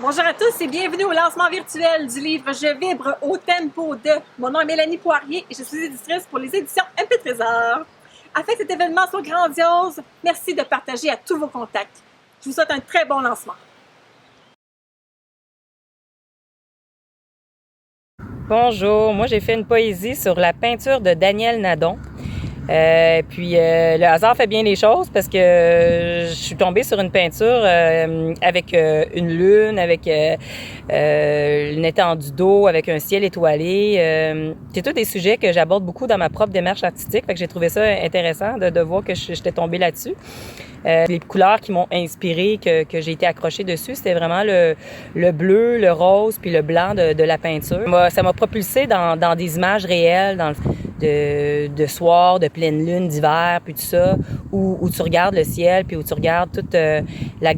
Bonjour à tous et bienvenue au lancement virtuel du livre Je vibre au tempo de. Mon nom est Mélanie Poirier et je suis éditrice pour les éditions MP Trésor. Afin que cet événement soit grandiose, merci de partager à tous vos contacts. Je vous souhaite un très bon lancement. Bonjour, moi j'ai fait une poésie sur la peinture de Daniel Nadon. Le hasard fait bien les choses parce que je suis tombée sur une peinture avec une lune, avec une étendue d'eau, avec un ciel étoilé. C'est tous des sujets que j'aborde beaucoup dans ma propre démarche artistique, fait que j'ai trouvé ça intéressant de voir que j'étais tombée là-dessus. Les couleurs qui m'ont inspirée, que j'ai été accrochée dessus, c'était vraiment le bleu, le rose puis le blanc de la peinture. Ça m'a propulsée dans des images réelles, de soir, de pleine lune, d'hiver, puis tout ça, où tu regardes le ciel, puis où tu regardes toute la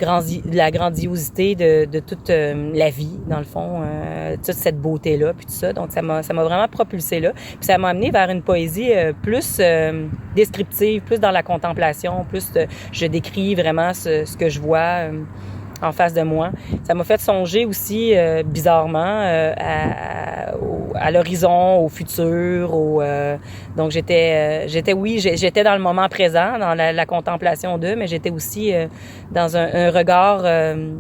grandiosité de toute la vie, dans le fond, toute cette beauté-là, puis tout ça. Donc, ça m'a vraiment propulsée là. Puis ça m'a amené vers une poésie plus descriptive, plus dans la contemplation, plus je décris vraiment ce que je vois en face de moi. Ça m'a fait songer aussi, bizarrement, à l'horizon, au futur. Donc, j'étais dans le moment présent, dans la contemplation d'eux, mais j'étais aussi dans un regard, de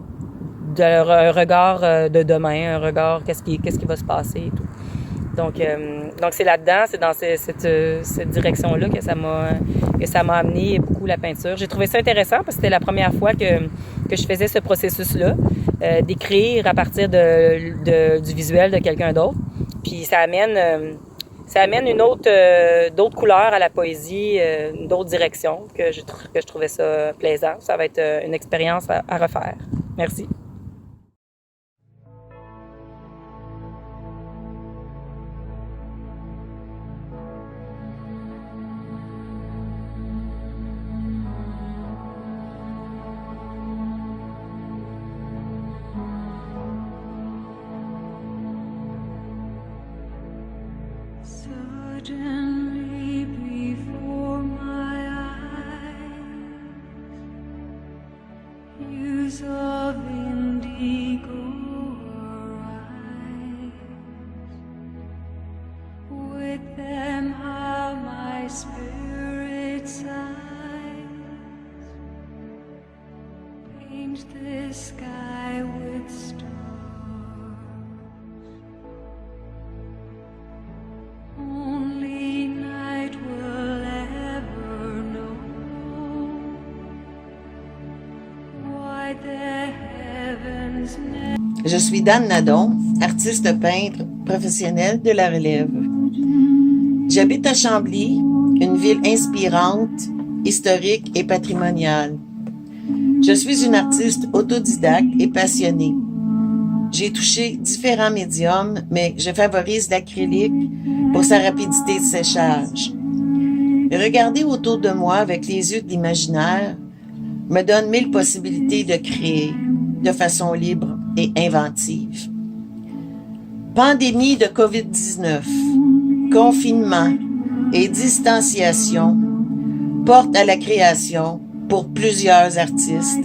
demain, un regard, qu'est-ce qui va se passer et tout. Donc c'est là-dedans, c'est dans cette direction-là que ça m'a amené beaucoup la peinture. J'ai trouvé ça intéressant parce que c'était la première fois que je faisais ce processus-là, d'écrire à partir du visuel de quelqu'un d'autre. Puis ça amène d'autres couleurs à la poésie, d'autres directions que je trouvais ça plaisant. Ça va être une expérience à refaire. Merci. Suddenly before my eyes, hues of indigo arise. With them how my spirit sighs, paint the sky with stars. Only night will ever know why the heavens never... Je suis Dan Nadon, artiste peintre professionnel de la relève. J'habite à Chambly, une ville inspirante, historique et patrimoniale. Je suis une artiste autodidacte et passionnée. J'ai touché différents médiums, mais je favorise l'acrylique pour sa rapidité de séchage. Regarder autour de moi avec les yeux de l'imaginaire me donne 1000 possibilités de créer de façon libre et inventive. Pandémie de COVID-19, confinement et distanciation portent à la création pour plusieurs artistes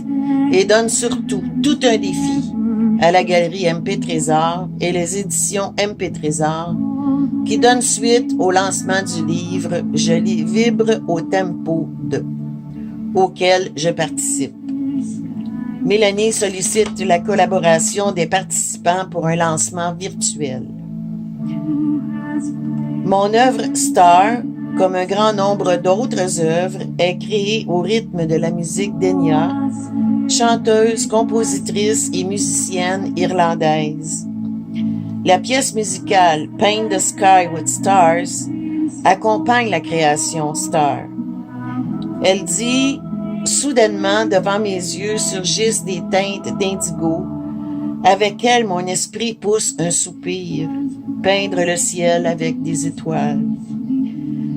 et donnent surtout tout un défi à la galerie MP Trésor et les éditions MP Trésor qui donnent suite au lancement du livre Je vibre au tempo de, auquel je participe. Mélanie sollicite la collaboration des participants pour un lancement virtuel. Mon œuvre Star, comme un grand nombre d'autres œuvres, est créée au rythme de la musique d'Enya, chanteuse, compositrice et musicienne irlandaise. La pièce musicale Paint the Sky with Stars accompagne la création Star. Elle dit « Soudainement, devant mes yeux surgissent des teintes d'indigo. Avec elles, mon esprit pousse un soupir, peindre le ciel avec des étoiles. »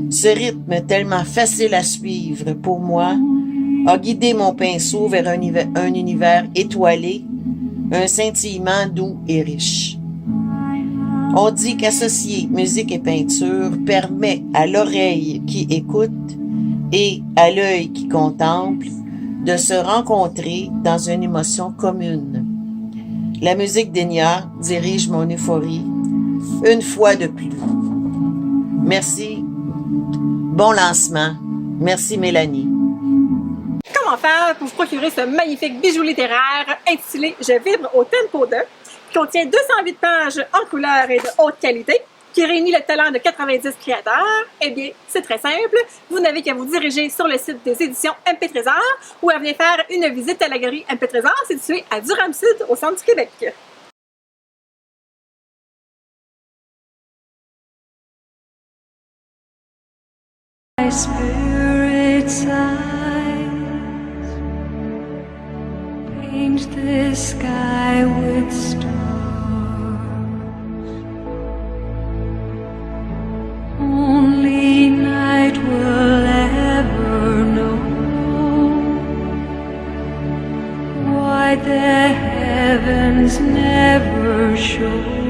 Ce rythme tellement facile à suivre pour moi a guidé mon pinceau vers un univers étoilé, un scintillement doux et riche. On dit qu'associer musique et peinture permet à l'oreille qui écoute et à l'œil qui contemple de se rencontrer dans une émotion commune. La musique d'Enya dirige mon euphorie une fois de plus. Merci. Bon lancement. Merci Mélanie. Comment faire pour vous procurer ce magnifique bijou littéraire intitulé Je vibre au tempo de, qui contient 208 pages en couleur et de haute qualité, qui réunit le talent de 90 créateurs? Eh bien, c'est très simple. Vous n'avez qu'à vous diriger sur le site des éditions MP Trésor ou à venir faire une visite à la galerie MP Trésor située à Durham-Sud, au centre du Québec. My spirit's eyes paint the sky with stars. Only night will ever know why the heavens never show